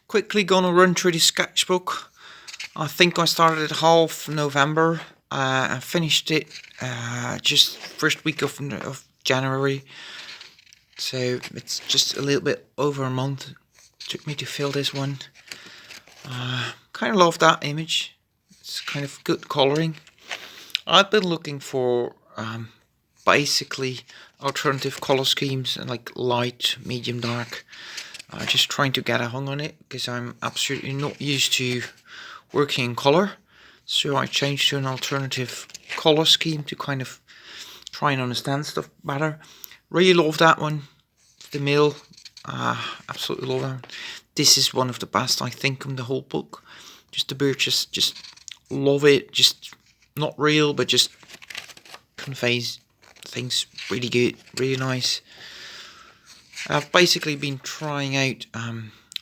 Quickly gonna run through the sketchbook. I think I started it half November. I finished it just first week of January. So it's just a little bit over a month. Took me to fill this one. Kind of love that image. It's kind of good colouring. I've been looking for basically alternative colour schemes and like light, medium, dark. Just trying to get a hang on it because I'm absolutely not used to working in colour. So I changed to an alternative colour scheme to kind of try and understand stuff better. Really love that one. The mill. Absolutely love that one. This is one of the best I think in the whole book. Just the birches, just love it. Just not real, but just conveys things really good, really nice. I've basically been trying out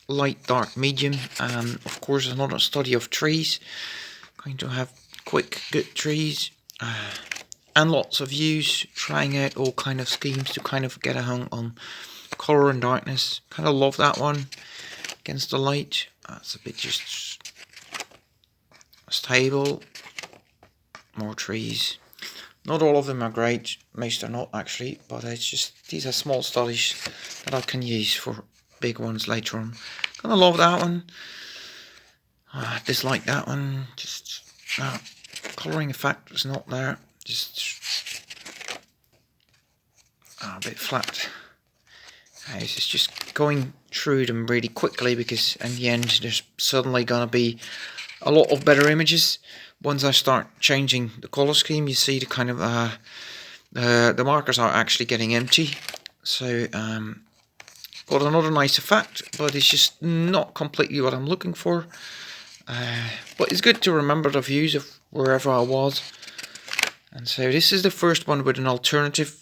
light, dark, medium, and of course another study of trees. Going to have quick, good trees, and lots of views. Trying out all kind of schemes to kind of get a hang on colour and darkness. Kind of love that one against the light. That's a bit just stable. More trees. Not all of them are great, most are not actually, but it's just, these are small studies that I can use for big ones later on. Gonna love that one. Dislike that one, just, colouring effect is not there, just a bit flat. It's just going through them really quickly because in the end there's suddenly gonna be a lot of better images. Once I start changing the colour scheme, you see the kind of the markers are actually getting empty. So got another nice effect, but it's just not completely what I'm looking for. But it's good to remember the views of wherever I was. And so this is the first one with an alternative,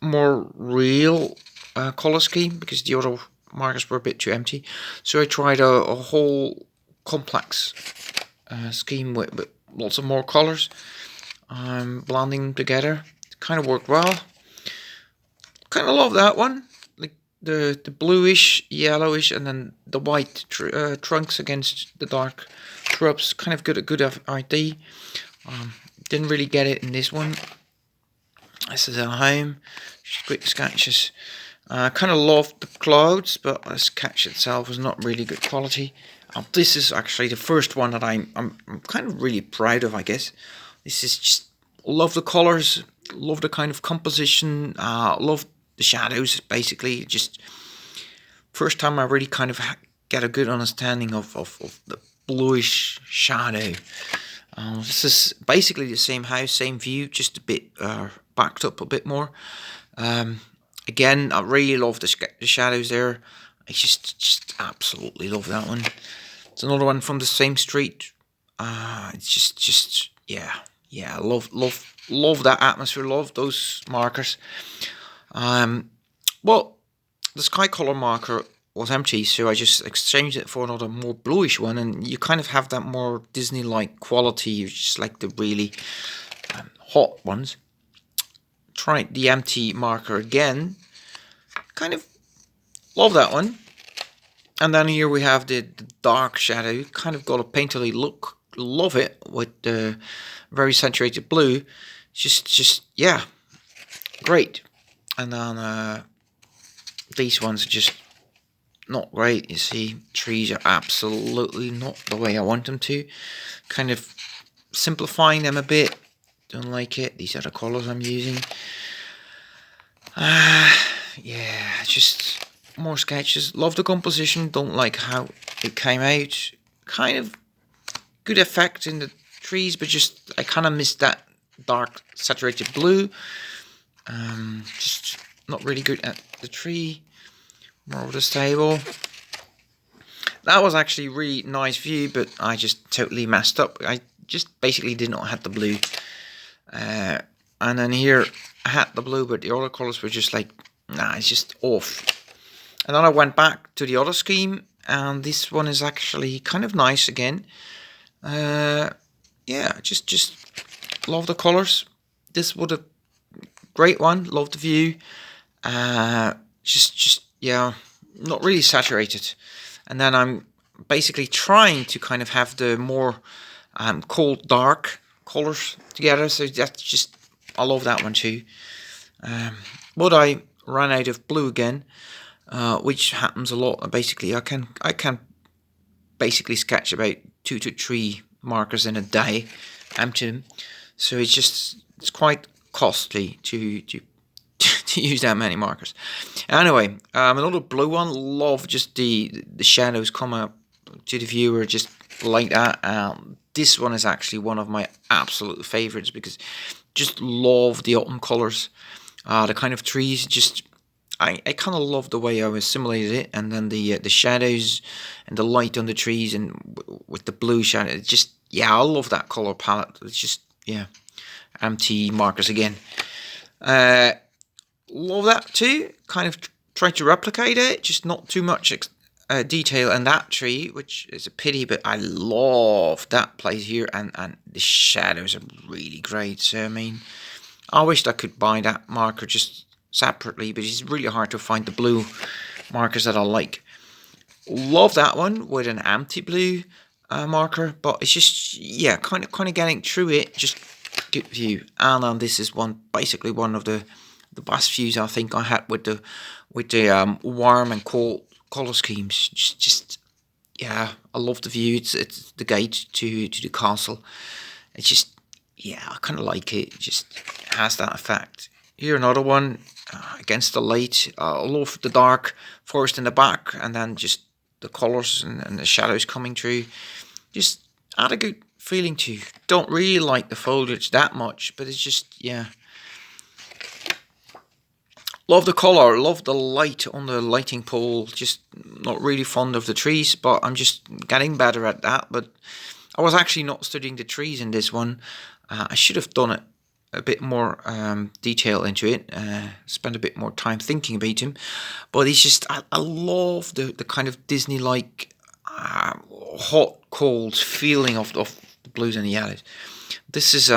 more real colour scheme because the other markers were a bit too empty. So I tried a whole complex scheme with lots of more colours, blending them together. It kind of worked well. Kind of love that one, like the bluish, yellowish, and then the white trunks against the dark shrubs. Kind of a good idea. Didn't really get it in this one. This is at home. Just quick sketches. Kind of loved the clouds, but the sketch itself was not really good quality. This is actually the first one that I'm kind of really proud of, I guess. This is just, love the colours, love the kind of composition, love the shadows, basically. Just first time I really kind of get a good understanding of the bluish shadow. This is basically the same house, same view, just a bit backed up a bit more. Again, I really love the shadows there. I just absolutely love that one. It's another one from the same street. It's just yeah. Love that atmosphere. Love those markers. Well, the sky color marker was empty, so I just exchanged it for another more bluish one, and you kind of have that more Disney-like quality. You just like the really hot ones. Tried the empty marker again. Kind of love that one. And then here we have the dark shadow. Kind of got a painterly look. Love it with the very saturated blue. Just yeah, great. And then these ones are just not great. You see, trees are absolutely not the way I want them to. Kind of simplifying them a bit. Don't like it. These are the colours I'm using. Yeah, just more sketches. Love the composition. Don't like how it came out. Kind of good effect in the trees, but just I kind of missed that dark saturated blue. Just not really good at the tree. More of the stable. That was actually a really nice view, but I just totally messed up. I just basically did not have the blue. And then here I had the blue, but the other colours were just like, nah, it's just off. And then I went back to the other scheme, and this one is actually kind of nice again. Yeah, just love the colours. This was a great one. Love the view. Just yeah, not really saturated. And then I'm basically trying to kind of have the more cold dark colors together. So that's just, I love that one too. But I ran out of blue again, which happens a lot. Basically, I can basically sketch about 2 to 3 markers in a day, empty them. So it's quite costly to to use that many markers. Anyway, another blue one. Love just the shadows come up to the viewer just like that. This one is actually one of my absolute favorites because just love the autumn colors, the kind of trees. Just I kind of love the way I assimilated it, and then the shadows and the light on the trees and with the blue shadow. It's just, yeah, I love that color palette. It's just, yeah, empty markers again. Love that too. Kind of try to replicate it, just not too much detail in that tree, which is a pity. But I love that place here, and the shadows are really great. So I mean, I wished I could buy that marker just separately, but it's really hard to find the blue markers that I like. Love that one with an empty blue marker, but it's just, yeah, kind of getting through it. Just good view, and this is basically one of the best views I think I had with the warm and cold color schemes. Just yeah, I love the view. It's the gate to the castle. It's just, yeah, I kind of like it. It just has that effect. Here another one against the light. I love the dark forest in the back, and then just the colours and the shadows coming through. Just add a good feeling to. Don't really like the foliage that much, but it's just, yeah. Love the colour, love the light on the lighting pole. Just not really fond of the trees, but I'm just getting better at that. But I was actually not studying the trees in this one. I should have done it a bit more detail into it, spend a bit more time thinking about him. But it's just, I love the kind of Disney-like hot, cold feeling of the blues and the yellows. This is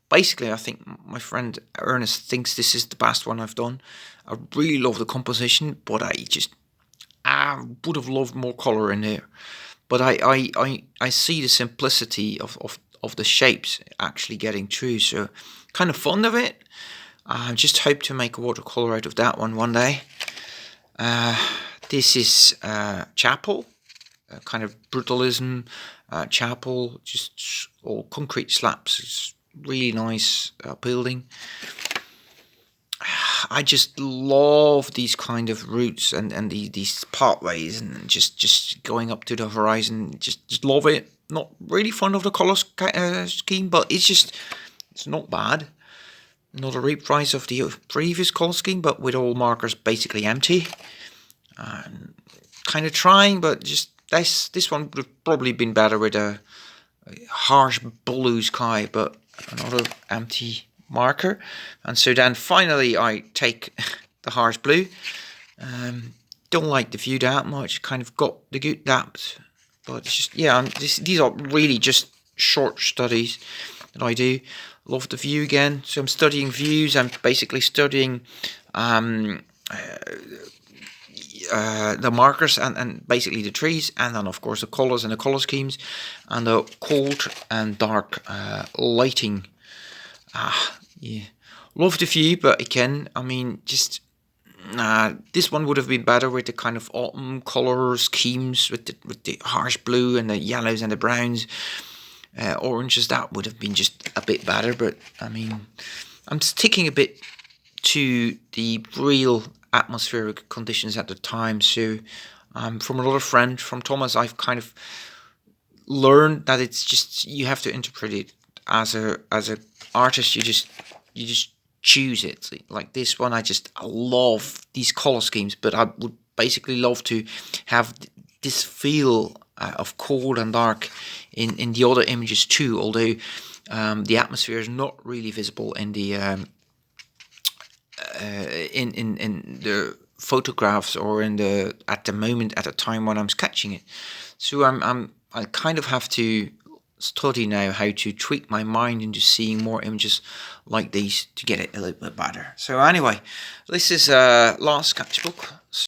basically, I think my friend Ernest thinks this is the best one I've done. I really love the composition, but I would have loved more colour in there. But I see the simplicity of the shapes actually getting through, so kind of fond of it. I just hope to make a watercolour out of that one day. This is chapel, kind of brutalism chapel, just all concrete slabs. It's really nice building. I just love these kind of routes and these pathways and just going up to the horizon. Just love it. Not really fond of the colour scheme, but it's not bad. Not a reprise of the previous colour scheme, but with all markers basically empty. Kind of trying, but just this one would have probably been better with a harsh blue sky, but another empty marker. And so then finally I take the harsh blue. Don't like the view that much. Kind of got the good depth, but it's just, yeah, these are really just short studies that I do. Love the view again. So I'm studying views. I'm basically studying the markers and basically the trees, and then of course the colours and the colour schemes, and the cold and dark lighting. Yeah, love the view, but again, I mean, just this one would have been better with the kind of autumn colour schemes, with the harsh blue and the yellows and the browns, oranges. That would have been just a bit better, but I mean, I'm sticking a bit to the real atmospheric conditions at the time. So from another friend, from Thomas, I've kind of learned that it's just, you have to interpret it as a artist. You just choose it. Like this one, I love these color schemes, but I would basically love to have this feel of cold and dark in the other images too, although the atmosphere is not really visible in the in the photographs or at the time when I'm sketching it. So I kind of have to study now how to tweak my mind into seeing more images like these to get it a little bit better. So anyway, this is last sketchbook.